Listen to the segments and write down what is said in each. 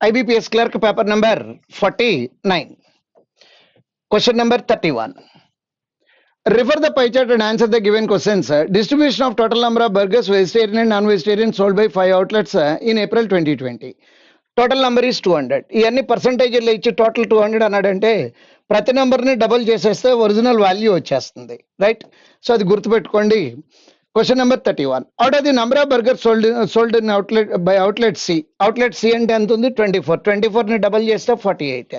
IBPS clerk paper number 49. Question number 31. Refer the pie chart and answer the given questions. Distribution of total number of burgers, vegetarian and non-vegetarian, sold by 5 outlets in April 2020. Total number is 200. ఇవన్నీ పర్సంటేజ్లో ఇచ్చి total 200 అన్నాడంటే ప్రతి నెంబర్ని double చేసేస్తే original value వచ్చేస్తుంది, right? So అది గుర్తుపెట్టుకోండి. Question number 31. Out of the number of burger sold in outlet by outlet C. Outlet C అంటే ఎంత ఉంది? 24. 24ని డబుల్ చేస్తే 48.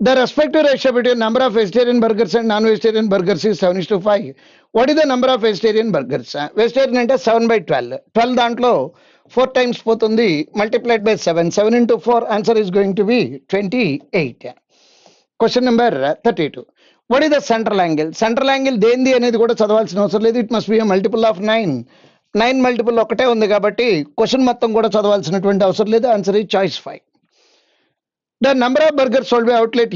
The respective ratio between number of vegetarian burgers and non-vegetarian burgers is 7:5. What is the number of vegetarian burgers? Vegetarian అంటే 7/12. 12 దాంట్లో 4 times పోతుంది, multiplied by 7. 7 into 4, answer is going to be 28. Question number 32. What is the central angle? Central angle దేంది అనేది కూడా చదవాల్సిన అవసరం లేదు. It must be a multiple of 9. 9 multiple ఒకటే ఉంది కాబట్టి క్వశ్చన్ మొత్తం కూడా చదవాల్సినటువంటి అవసరం లేదు. Answer is choice 5. The number of burgers sold by outlet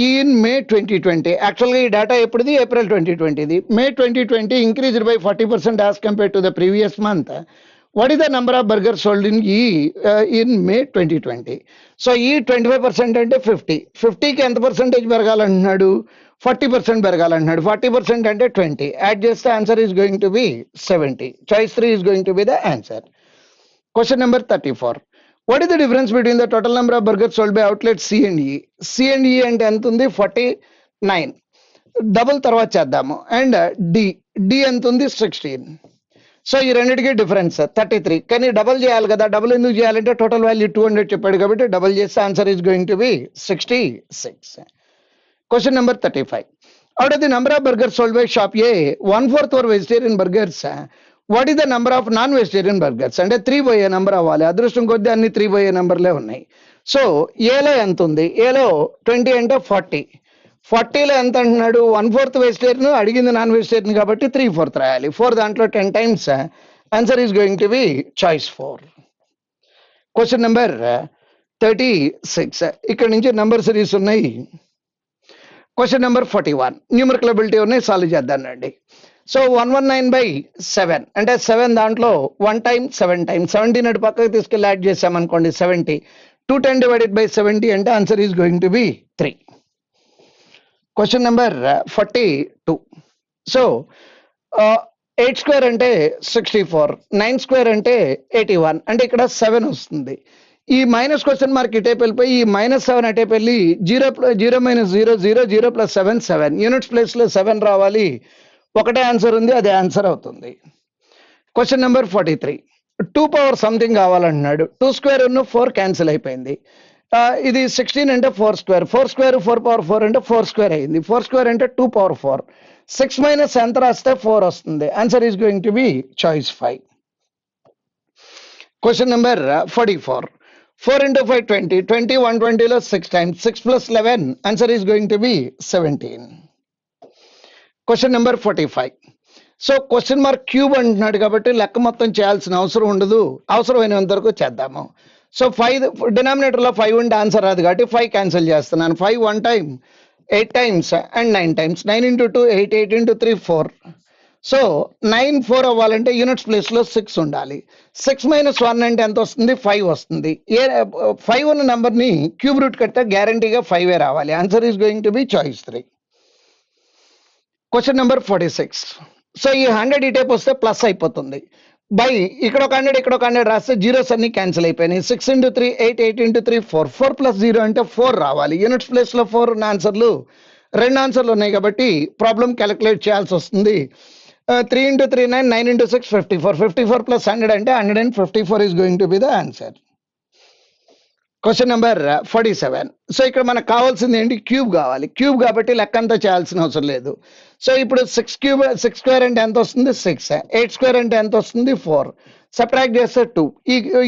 E in May 2020. Actually, data ఎప్పుడుది? April 2020. May 2020 increased by 40% as compared to the previous month. What is the number of burgers sold in E in May 2020? So E 25% అంటే 50. 50కి ఎంత percentage పెరగాలంటున్నాడు? 40% పెరగాలంటున్నాడు. 40% అంటే 20. Add చేస్తే answer is going to be 70. Choice 3 is going to be the answer. Question number 34. What is the difference between the total number of burgers sold by outlet C and E? C and E అంటే ఎంత ఉంది? 49. Double తర్వాత చేద్దాము. And D ఎంత ఉంది? 16. So ఈ రెండింటికి difference 33. కానీ డబుల్ చేయాలి కదా. డబుల్ ఎందుకు చేయాలంటే టోటల్ వాల్యూ 200 చెప్పాడు కాబట్టి డబుల్ చేస్తే answer is going to be 66. Question number 35. Out of the number of burgers sold by shop A 1/4 were vegetarian burgers. What is the number of non vegetarian burgers? అంటే 3 పోయే number అవ్వాలి. అదృష్టం కొద్దీ అన్ని 3 పోయే నెంబర్లే ఉన్నాయి. సో ఏలో ఎంత ఉంది? ఏలో 20 అంటే 40. 40లో ఎంత అంటున్నాడు? 1/4 వెజిటేరియన్, అడిగింది నాన్ వెజిటేరియన్ కాబట్టి 3/4 రాయాలి. 4 దాంట్లో 10 times, answer is going to be choice 4. Question number 36. ఇక్కడ నుంచి నెంబర్ సిరీస్ ఉన్నాయి. Question number 41. న్యూమరికల్ అబిలిటీ ఉన్నాయి, సాల్వ్ చేద్దానండి. సో 119/7 అంటే 7 దాంట్లో 1 time 7 times. 17 అటు పక్కకి తీసుకెళ్ళి యాడ్ చేసామనుకోండి 70. 210 divided by 70 అంటే answer is going to be 3. Question number 42. So 8 square అంటే 64. 9 square అంటే 81. అంటే ఇక్కడ 7 వస్తుంది. ఈ మైనస్ క్వశ్చన్ మార్క్ ఇటేపు వెళ్ళిపోయి ఈ -7 అటేపు వెళ్ళి 0 -0 0 0 + 7 7 యూనిట్స్ ప్లేస్లో 7 రావాలి. ఒకటే ఆన్సర్ ఉంది, అదే ఆన్సర్ అవుతుంది. Question number 43. 2 power సంథింగ్ కావాలంటున్నాడు. 2 square 4 క్యాన్సిల్ అయిపోయింది. ఇది 16 అంటే 4 square. 4 square 4 power 4 అంటే 4 square అయింది. 4 square అంటే 2 power 4. 6 minus ఎంత రాస్తే 4 వస్తుంది. Answer is going to be choice 5. Question number 44. 4 into 5 20. 20 120లో 6 times. 6 + 11, answer is going to be 17. Question number 45. So question mark cube అంటున్నాడు కాబట్టి లెక్క మొత్తం చేయాల్సిన అవసరం ఉండదు. అవసరమైనంత వరకు చేద్దాము. సో 5 డినామినేటర్లో 5 ఉంటే ఆన్సర్ రాదు కాబట్టి 5 క్యాన్సిల్ చేస్తున్నాను. 5 1 time, 8 times and 9 times. 9 into 2 8, 8 into 3 4. So 9 4 అవ్వాలంటే యూనిట్స్ ప్లేస్లో 6 ఉండాలి. 6 - 1 అంటే ఎంత వస్తుంది? 5 వస్తుంది. 5 ఉన్న నెంబర్ని క్యూబ్ రూట్ కడితే గ్యారంటీగా 5 రావాలి. Answer is going to be choice 3. Question number 46. So ఈ 100 ఈ టైప్ వస్తే ప్లస్ అయిపోతుంది. బై ఇక్కడ ఒక 100 ఇక్కడ ఒక 100 రాస్తే జీరోస్ అన్ని క్యాన్సిల్ అయిపోయినాయి. 6 into 3 8, 8 into 3 4. 4 + 0 అంటే 4 రావాలి. యూనిట్స్ ప్లేస్లో 4 ఉన్న ఆన్సర్లు 2 ఆన్సర్లు ఉన్నాయి కాబట్టి ప్రాబ్లం క్యాలిక్యులేట్ చేయాల్సి వస్తుంది. 3 into 3 9, 9 into 6 54. 54 + 100 అంటే 154 is going to be the answer. Question number 47. So ఇక్కడ మనకు కావాల్సింది ఏంటి? క్యూబ్ కావాలి. క్యూబ్ కాబట్టి లెక్క అంతా చేయాల్సిన అవసరం లేదు. సో ఇప్పుడు 6 square అంటే ఎంత వస్తుంది? 6. 8 square అంటే ఎంత వస్తుంది? 4. సబ్ట్రాక్ట్ చేస్తే 2.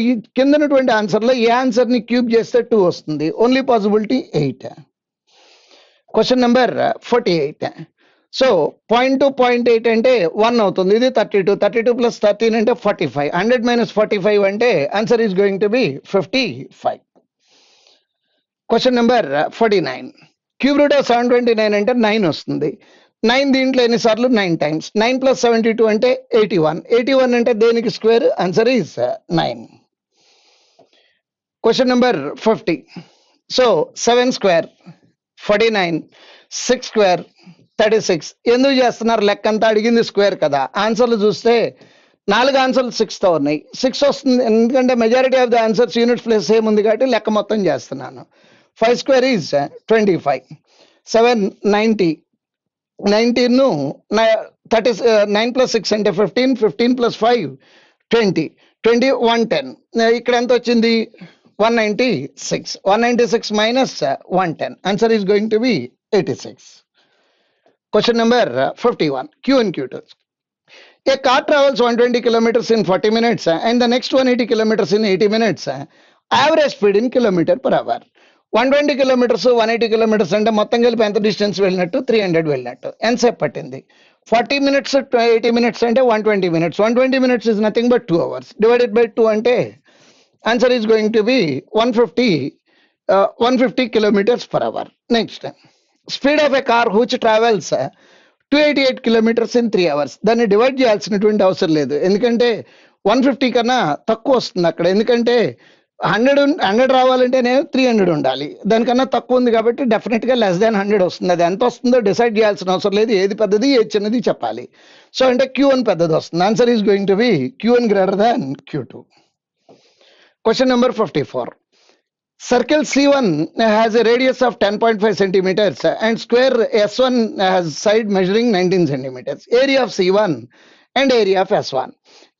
ఈ కిందనటువంటి ఆన్సర్లో ఏ ఆన్సర్ని క్యూబ్ చేస్తే 2 వస్తుంది. Only possibility 8. Question number 48. So 0.2 అంటే 1 అవుతుంది. ఇది 32. 32 + 13 అంటే 45. 100 - 45 అంటే answer is going to be 55. Question number 49. Cube root of 729 అంటే 9 వస్తుంది. 9 దీంట్లో ఎన్నిసార్లు? 9 times. 9 + 72 అంటే 81. 81 అంటే దేనికి square? Answer is 9. Question number 50. So 7 square 49, 6 square 36. ఎందుకు చేస్తున్నారు? లెక్క అంతా అడిగింది స్క్వేర్ కదా. ఆన్సర్లు చూస్తే 4 ఆన్సర్లు 6తో ఉన్నాయి. 6 వస్తుంది ఎందుకంటే majority of the answers unit place same ఉంది కాబట్టి లెక్క మొత్తం చేస్తున్నాను. 5 స్క్వేర్ ఈజ్ 25. 7 90. 19 30 9 ప్లస్ 6 అంటే 15. 15 ప్లస్ 5 20. 20 110. ఇక్కడ ఎంత వచ్చింది? 196. 196 minus 110. Answer is going to be 86. Question number 51. Q and Q2. A car travels 120 kilometers in 40 minutes and the next 180 kilometers in 80 minutes. Average speed in kilometer per hour. 120 kilometers 180 kilometers అంటే మొత్తం కలిపి ఎంత distance వెళ్ళినట్టు? 300 వెళ్ళినట్టు. ఎంతసేపు పట్టింది? 40 minutes 80 minutes అంటే 120 minutes. 120 minutes is nothing but 2 hours. Divided by 2 అంటే answer is going to be 150 kilometers per hour. Next, speed of a car which travels 288 kilometers in 3 hours. దాన్ని డివైడ్ చేయాల్సినటువంటి అవసరం లేదు, ఎందుకంటే 150 కన్నా తక్కువ వస్తుంది అక్కడ. ఎందుకంటే 100 రావాలంటేనే 300 ఉండాలి, దానికన్నా తక్కువ ఉంది కాబట్టి డెఫినెట్ గా లెస్ దాన్ 100 వస్తుంది. అది ఎంత వస్తుందో డిసైడ్ చేయాల్సిన అవసరం లేదు, ఏది పెద్దది ఏది చిన్నది చెప్పాలి. సో అంటే Q1 పెద్దది వస్తుంది. Answer is going to be Q1 greater than Q2. Question number 54. Circle C1 has a radius of 10.5 centimeters and square S1 has side measuring 19 centimeters. Area of C1 and area of S1.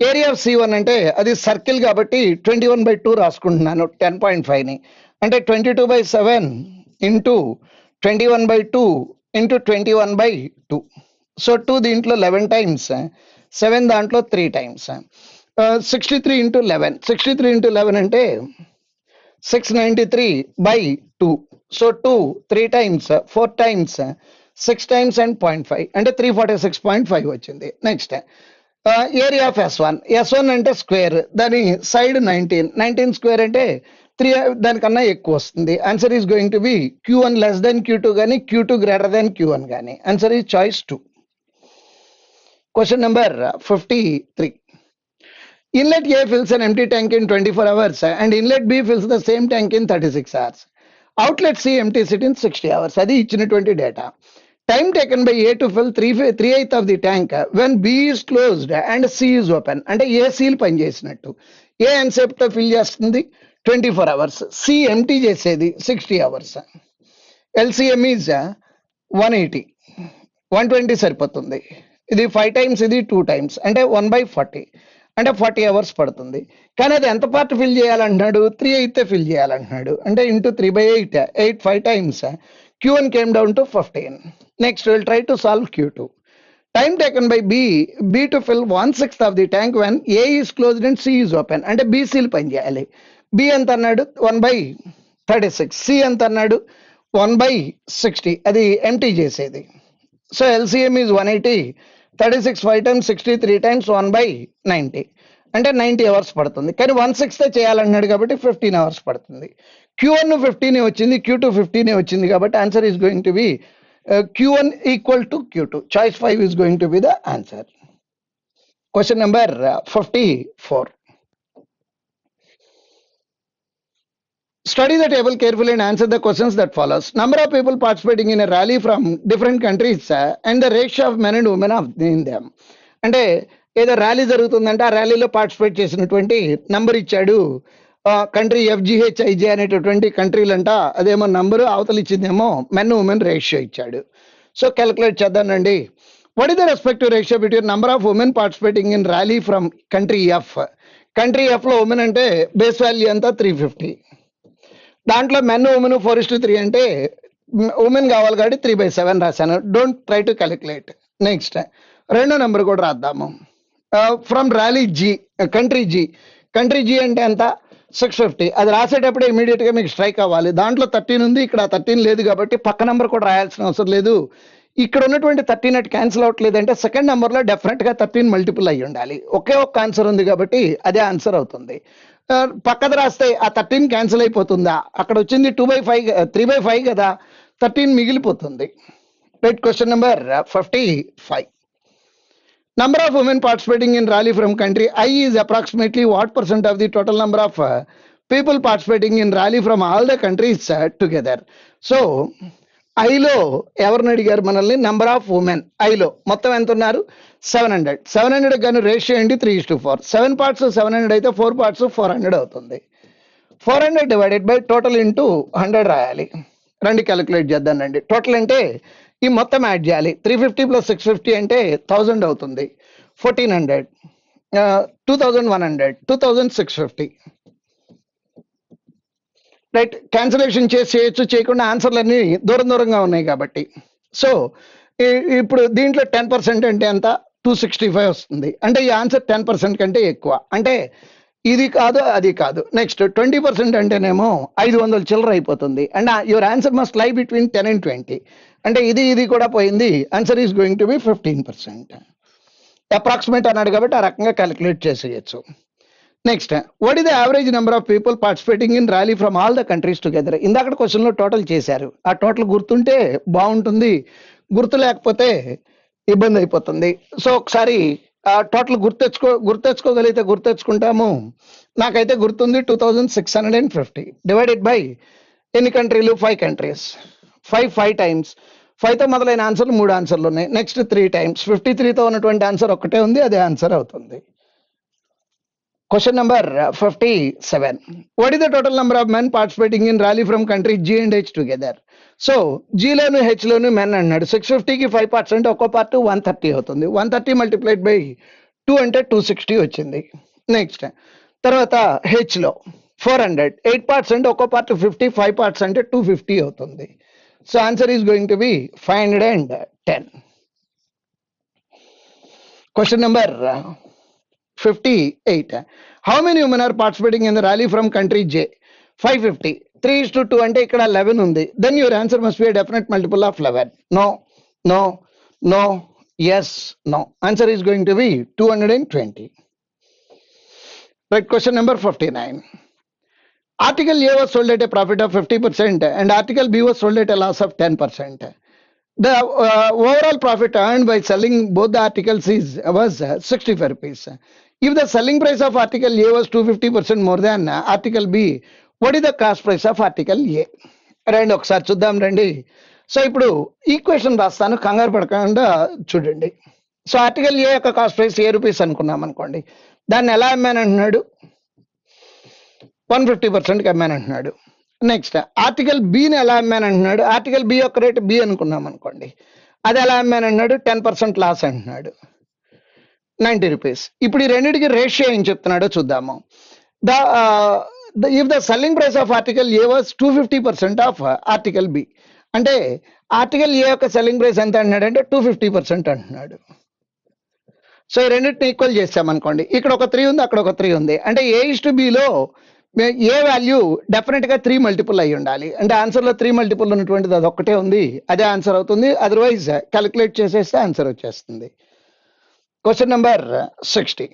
Area of C1 అంటే అది circle కాబట్టి 21/2 రాసుకుంటున్నాను 10.5 ని. అంటే 22/7 into 21/2 into 21/2. So 2 దీంట్లో 11 times, 7 దాంట్లో 3 times. 63 into 11. 63 into 11 అంటే 693/2. So 2 3 times 4 times 6 times and 0.5 అంటే 346.5 వచ్చింది. నెక్స్ట్ ఏరియా ఆఫ్ S1 అంటే స్క్వేర్, దాని సైడ్ 19 స్క్వేర్ అంటే 3 దానికన్నా ఎక్కువ వస్తుంది. Answer is going to be Q1 less than Q2 కానీ Q2 గ్రేటర్ దెన్ Q1 కానీ. Answer is choice 2. Question number 53. Inlet A fills an empty tank in 24 hours and inlet B fills the same tank in 36 hours. Outlet C empties it in 60 hours. అది ఇచ్చినటువంటి data. Time taken by A to fill 3/8 of the tank when B is closed and C is open. అంటే ఏ seal పనిచేసినట్టు. ఏ ఎంతసేపుతో fill చేస్తుంది? 24 hours. C empty చేసేది 60 hours. LCM is 180. 120 సరిపోతుంది. ఇది 5 times, ఇది 2 times అంటే 1/40 అంటే 40 hours పడుతుంది. కానీ అది ఎంత పార్ట్ ఫిల్ చేయాలంటున్నాడు? 3/8 ఫిల్ చేయాలంటున్నాడు. అంటే into 3/8 8 5 times. Q1 came down to 15. Next we'll try to solve Q2. Time taken by B to fill 1/6 of the tank when A is closed and C is open. అంటే B seal పని చేయాలి. B ఎంత అన్నాడు? 1/36. C ఎంత అన్నాడు? 1/60. అది empty చేసేది. So LCM is 180. 36 5 times 60 3 times 1/90 అంటే 90 hours పడుతుంది. కానీ 1/6 చేయాలన్నాడు కాబట్టి 15 hours పడుతుంది. Q1 15 వచ్చింది, Q2 15 వచ్చింది కాబట్టి answer is going to be Q1 equal to Q2. Choice 5 is going to be the answer. Question number 54. Study the table carefully and answer the questions that follows. Number of people participating in a rally from different countries and the ratio of men and women in them. అంటే ఏదో rally జరుగుతుందంటే ఆ ర్యాలీలో participate చేసినటువంటి number ఇచ్చాడు. Country FGHIJ అనేటటువంటి కంట్రీలు అంట, అదేమో నంబరు, అవతలు ఇచ్చిందేమో మెన్ ఉమెన్ రేషియో ఇచ్చాడు. సో క్యాలిక్యులేట్ చేద్దానండి. What is the respective ratio between number of women participating in rally from country F. Country F లో ఉమెన్ అంటే బేస్ వాల్యూ అంతా 350. దాంట్లో మెన్ ఉమెన్ 4:3 అంటే ఉమెన్ కావాలి కాబట్టి 3/7 రాశాను. Don't try to calculate. Next రెండో నెంబర్ కూడా రాద్దాము. From rally G, country G అంటే ఎంత? 650. అది రాసేటప్పుడు ఇమీడియట్ గా మీకు స్ట్రైక్ అవ్వాలి. దాంట్లో 13 ఉంది, ఇక్కడ 13 లేదు కాబట్టి పక్క నెంబర్ కూడా రాయాల్సిన అవసరం లేదు. ఇక్కడ ఉన్నటువంటి 13 అట్ క్యాన్సిల్ అవట్లేదంటే సెకండ్ నెంబర్ లో డెఫినెట్ గా 13 మల్టిపుల్ అయ్యి ఉండాలి. ఒకే ఒక్క ఆన్సర్ ఉంది కాబట్టి అదే ఆన్సర్ అవుతుంది. పక్కది రాస్తే ఆ 13 క్యాన్సిల్ అయిపోతుందా? అక్కడ వచ్చింది 2/5 3/5 కదా, 13 మిగిలిపోతుంది. Right. Question number 55. Number of women participating in rally from country I is approximately what percent of the total number of people participating in rally from all the countries together. So ఐలో ఎవరిని అడిగారు మనల్ని? Number of women ఐలో మొత్తం ఎంత ఉన్నారు? 700. 700 కానీ ratio ఏంటి? 3:4. 7 parts 700 అయితే 4 పార్ట్స్ 400 అవుతుంది. 400 డివైడెడ్ బై టోటల్ ఇంటూ 100 రాయాలి. రండి క్యాలిక్యులేట్ చేద్దాం రండి. టోటల్ అంటే ఈ మొత్తం యాడ్ చేయాలి. 350 ప్లస్ 650 అంటే 1000 అవుతుంది. 1400, 2100, 2650. రైట్, క్యాన్సిలేషన్ చేయొచ్చు, చేయకుండా ఆన్సర్లు అన్ని దూరం దూరంగా ఉన్నాయి కాబట్టి. సో ఇప్పుడు దీంట్లో 10% అంటే ఎంత? 265 వస్తుంది. అంటే ఈ ఆన్సర్ 10% కంటే ఎక్కువ. అంటే ఇది కాదు అది కాదు. నెక్స్ట్ 20% అంటేనేమో 500 చిల్లర అయిపోతుంది. అండ్ యువర్ ఆన్సర్ మస్ట్ లై బిట్వీన్ 10 and 20. అంటే ఇది కూడా పోయింది. Answer is going to be 15%. Approximate అన్నాడు కాబట్టి ఆ రకంగా క్యాలిక్యులేట్ చేసేయచ్చు. Next, what is the average number of people participating in rally from all the countries together? ఇందాక క్వశ్చన్లో టోటల్ చేశారు. ఆ టోటల్ గుర్తుంటే బాగుంటుంది, గుర్తు లేకపోతే ఇబ్బంది అయిపోతుంది. సో ఒకసారి టోటల్ గుర్తెచ్చుకోగలిగితే గుర్తెచ్చుకుంటాము. నాకైతే గుర్తుంది 2650 డివైడెడ్ బై ఎన్ని కంట్రీలు? 5 కంట్రీస్. 5 టైమ్స్ 5తో మొదలైన ఆన్సర్లు 3 ఆన్సర్లు ఉన్నాయి. నెక్స్ట్ 3 టైమ్స్ 53తో ఉన్నటువంటి ఆన్సర్ ఒక్కటే ఉంది, అదే ఆన్సర్ అవుతుంది. Question number 57. What is the total number of men participating in rally from country G and H together? So G loan H loan men అన్నాడు. 650కి 5 parts అంటే ఒక్కో పార్ట్ 130 అవుతుంది. 130 మల్టిప్లైడ్ బై 2 అంటే 260 వచ్చింది. నెక్స్ట్ తర్వాత H లో 400, 8 parts అంటే ఒక్కో పార్ట్ 50, 5 parts అంటే 250 అవుతుంది. So answer is going to be 510. Question number 58. How many women are participating in the rally from country J? 550. 3:2 అంటే ఇక్కడ 11 ఉంది. Then your answer must be a definite multiple of 11. No, no, no, yes, no. Answer is going to be 220. Right, question number 59. Article A was sold at a profit of 50% and Article B was sold at a loss of 10%. The overall profit earned by selling both the articles was 65 rupees. If the selling price of article A was 250% more than article B, what is the cost price of article A? రండి ఒకసారి చూద్దాం రండి. So ఇప్పుడు equation రాస్తాను, కంగారు పడకుండా చూడండి. So article A యొక్క కాస్ట్ ప్రైస్ ఏ రూపీస్ అనుకున్నాం అనుకోండి. దాన్ని ఎలా అమ్మానంటున్నాడు? 150%కి అమ్మానంటున్నాడు. నెక్స్ట్ ఆర్టికల్ బిని ఎలా అమ్మానంటున్నాడు? ఆర్టికల్ బి యొక్క రేటు బి అనుకున్నాం అనుకోండి. అది ఎలా అమ్మానంటున్నాడు? 10% లాస్ అంటున్నాడు, 90 రూపీస్. ఇప్పుడు ఈ రెండింటికి రేషియో ఏం చెప్తున్నాడో చూద్దాము. If the selling price of article A was 250% of article B, అంటే ఆర్టికల్ ఏ యొక్క సెల్లింగ్ ప్రైస్ ఎంత అంటున్నాడు అంటే 250% అంటున్నాడు. సో ఈ రెండింటిని ఈక్వల్ చేసామనుకోండి. ఇక్కడ ఒక 3 ఉంది, అక్కడ ఒక 3 ఉంది. అంటే A:B ఏ వాల్యూ డెఫినెట్ గా 3 మల్టిపుల్ అయి ఉండాలి. అంటే ఆన్సర్ లో 3 మల్టిపుల్ ఉన్నటువంటిది అది ఒక్కటే ఉంది, అదే ఆన్సర్ అవుతుంది. అదర్వైజ్ క్యాలిక్యులేట్ చేసేస్తే ఆన్సర్ వచ్చేస్తుంది. Question number 60.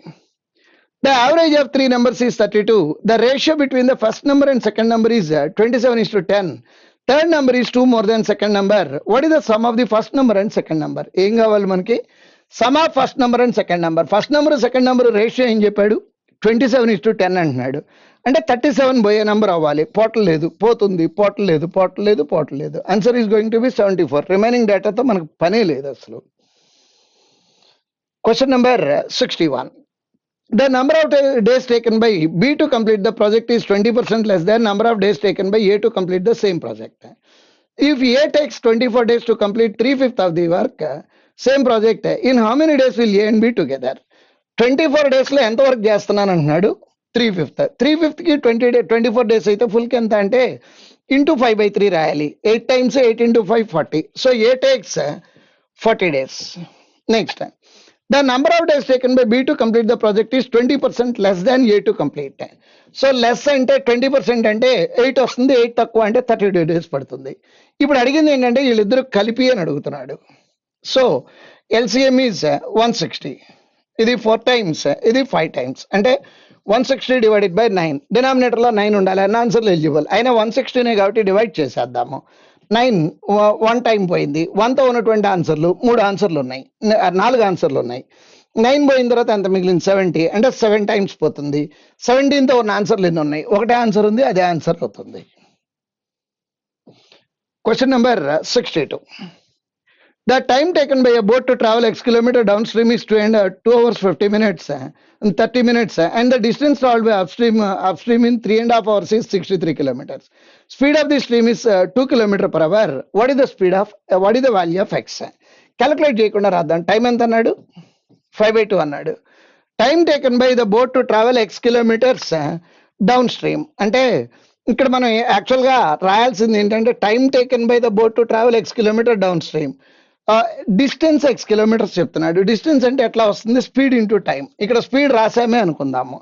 The average of 3 numbers is 32. The ratio between the first number and second number is 27:10. Third number is 2 more than second number. What is the sum of the first number and second number? ఏం కావాలి మనకి? Some of first number and second number. First number second number ratio ఏం చెప్పాడు? 27:10 అంటున్నాడు. అంటే 37 పోయే number అవ్వాలి. పోవట్లేదు, పోతుంది, పోవట్లేదు. Answer is going to be 74. Remaining డేటాతో మనకు పనే లేదు అసలు. Question number 61. The number of days taken by B to complete the project is 20% less than number of days taken by A to complete the same project. If A takes 24 days to complete 3/5 of the work, same project, in how many days will A and B together? 24 days లో ఎంత work చేస్తున్నాను అంటున్నాడు? 3/5. 3/5కి 24 days అయితే full కి ఎంత అంటే into 5/3 రాయాలి. 8 times 8 into 5 40. So A takes 40 days. Next, the number of days taken by B to complete the project is 20% less than A to complete. So less అంటే 20% అంటే 8 వస్తుంది, 8 తక్కువ అంటే 32 days పడుతుంది. ఇప్పుడు అడిగింది ఏంటంటే వీళ్ళిద్దరు కలిపి అని అడుగుతున్నాడు. So LCM is 160. ఇది 4 times, ఇది 5 times. అంటే 160 డివైడెడ్ బై 9. డినామినేటర్లో 9 ఉండాలి. అన్న ఆన్సర్లు ఎలిజిబుల్ అయినా 160 కాబట్టి డివైడ్ చేసేద్దాము. 9 1 టైం పోయింది. 1తో ఉన్నటువంటి ఆన్సర్లు 3 ఆన్సర్లు ఉన్నాయి, 4 ఆన్సర్లు ఉన్నాయి. 9 పోయిన తర్వాత ఎంత మిగిలింది 70, అంటే 7 టైమ్స్ పోతుంది. 17తో ఉన్న ఆన్సర్లు ఎన్ని ఉన్నాయి? ఒకటే ఆన్సర్ ఉంది, అదే ఆన్సర్ అవుతుంది. Question number 62. The time taken by a boat to travel X kilometer downstream is 2 hours 50 minutes and 30 minutes, and the distance traveled by upstream in 3.5 hours is 63 kilometers. Speed of the stream is 2 kilometer per hour. What is the speed of what is the value of X? Calculate చేయకుండా రాద్దాం. Time ఎంత అన్నాడు? 5/2 అన్నాడు. Time taken by the boat to travel X kilometres downstream అంటే ఇక్కడ మనం యాక్చువల్గా రాయాల్సింది ఏంటంటే time taken by the boat to travel X kilometre downstream. Distance X kilometres చెప్తున్నాడు. డిస్టెన్స్ అంటే ఎట్లా వస్తుంది? Speed into time. ఇక్కడ స్పీడ్ రాసామే అనుకుందాము,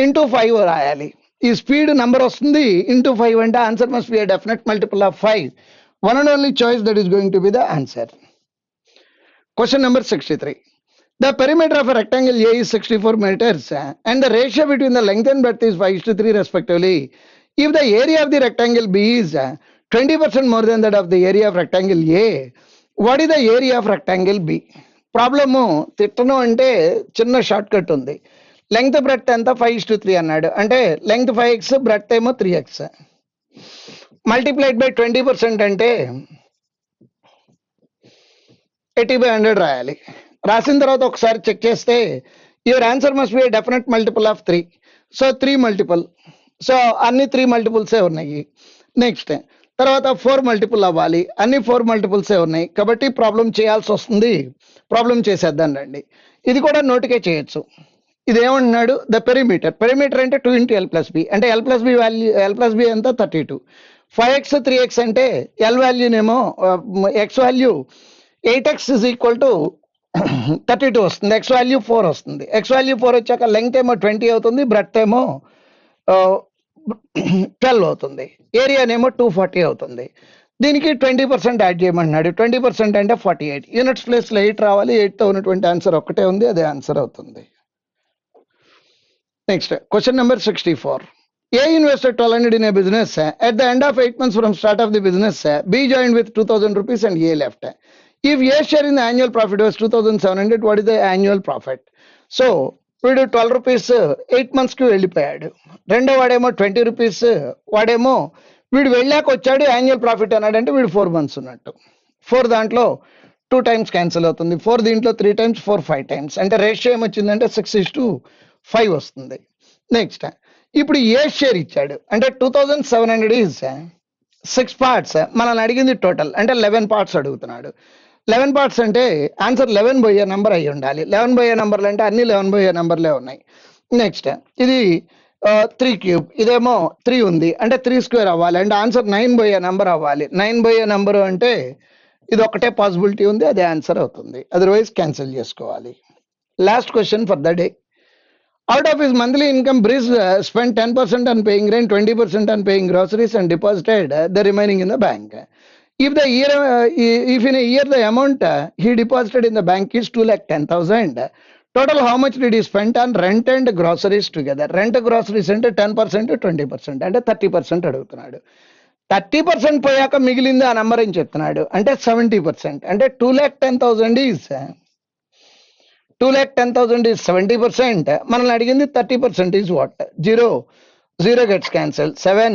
ఇంటూ 5 రాయాలి. ఈ స్పీడ్ నంబర్ వస్తుంది, ఇంటూ 5 అంటే answer must be a definite multiple of 5. One and only choice that is going to be the answer. Question number 63. The perimeter of a rectangle A is 64 meters and the ratio between the length and breadth is 5:3 respectively. If the area of the rectangle B is 20% more than that of the area of rectangle A, what is the area of rectangle B? Problem తిట్టను అంటే చిన్న short cut ఉంది. Length breadth ఎంత? 5:3 అన్నాడు. అంటే length 5x, breadth ఏమో 3x. Multiplied by 20% అంటే 80/100 రాయాలి. రాసిన తర్వాత ఒకసారి చెక్ చేస్తే your answer must be definite multiple of 3. So 3 multiple. So అన్ని 3 మల్టిపుల్సే ఉన్నాయి. నెక్స్ట్ తర్వాత 4 మల్టిపుల్ అవ్వాలి, అన్ని 4 మల్టిపుల్సే ఉన్నాయి. కాబట్టి ప్రాబ్లం చేయాల్సి వస్తుంది. ప్రాబ్లం చేసేద్దాం రండి. ఇది కూడా నోటికే చేయొచ్చు. ఇదేమంటున్నాడు? The perimeter. పెరిమీటర్ అంటే 2 × L+B అంటే L+B వాల్యూ, L+B ఎంత? 32. 5x 3x అంటే L వాల్యూనేమో x value 8x is equal to 32 వస్తుంది. x వాల్యూ 4 వస్తుంది. x వాల్యూ 4 వచ్చాక లెంగ్త్ ఏమో 20 అవుతుంది, బ్రెడ్త్ ఏమో 12 అవుతుంది, ఏరియానేమో 240 అవుతుంది. దీనికి 20% యాడ్ చేయమంటున్నాడు. 20% అంటే 48 యూనిట్స్ ప్లేస్లో 8 రావాలి. 8తో ఉన్నటువంటి ఆన్సర్ ఒక్కటే ఉంది, అదే ఆన్సర్ అవుతుంది. Next question number 64. A invested 1200 in a business. At the end of 8 months from start of the business, B joined with 2000 rupees and A left. If A share in the annual profit was 2700, what is the annual profit? So వీడు 12 rupees 8 monthsకి వెళ్ళిపోయాడు. రెండో వాడేమో 20 rupees, వాడేమో వీడు వెళ్ళాక వచ్చాడు annual profit అన్నాడు. అంటే వీడు 4 months ఉన్నట్టు. 4 దాంట్లో 2 times క్యాన్సిల్ అవుతుంది. 4 దీంట్లో 3 times, 4 5 times. అంటే రేషియో ఏమొచ్చిందంటే 6:5 వస్తుంది. నెక్స్ట్ ఇప్పుడు ఏ షేర్ ఇచ్చాడు అంటే 2700 ఈజ్ 6 parts. మనల్ని అడిగింది టోటల్ అంటే 11 parts అడుగుతున్నాడు. 11 parts అంటే ఆన్సర్ 11 పోయే నెంబర్ అయి ఉండాలి. 11 పోయే నెంబర్లు అంటే అన్ని 11 పోయే నెంబర్లే ఉన్నాయి. నెక్స్ట్ ఇది 3³ ఇదేమో 3 ఉంది అంటే 3² అవ్వాలి. అంటే ఆన్సర్ 9 పోయే నెంబర్ అవ్వాలి. 9 పోయే నెంబర్ అంటే ఇది ఒకటే పాసిబిలిటీ ఉంది, అదే ఆన్సర్ అవుతుంది. అదర్వైజ్ క్యాన్సిల్ చేసుకోవాలి. Last question for the day. Out of his monthly income, Brice spent 10% on paying rent, 20% on paying groceries, and deposited the remaining in the bank. If in a year the amount he deposited in the bank is 2,10,000, total how much did he spend on rent and groceries together? Rent groceries అంటే 10% 20% అంటే 30% అడుగుతున్నాడు. 30% పోయాక మిగిలింది ఆ number అని చెప్తున్నాడు. అంటే 70% అంటే 2,10,000 ఈజ్ 2,10,000 is 70%. మనల్ని అడిగింది 30% is what? 0 gets cancelled. 7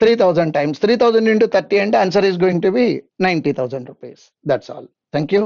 3,000 times 3,000 into 30 and answer is going to be 90,000 rupees. That's all. Thank you.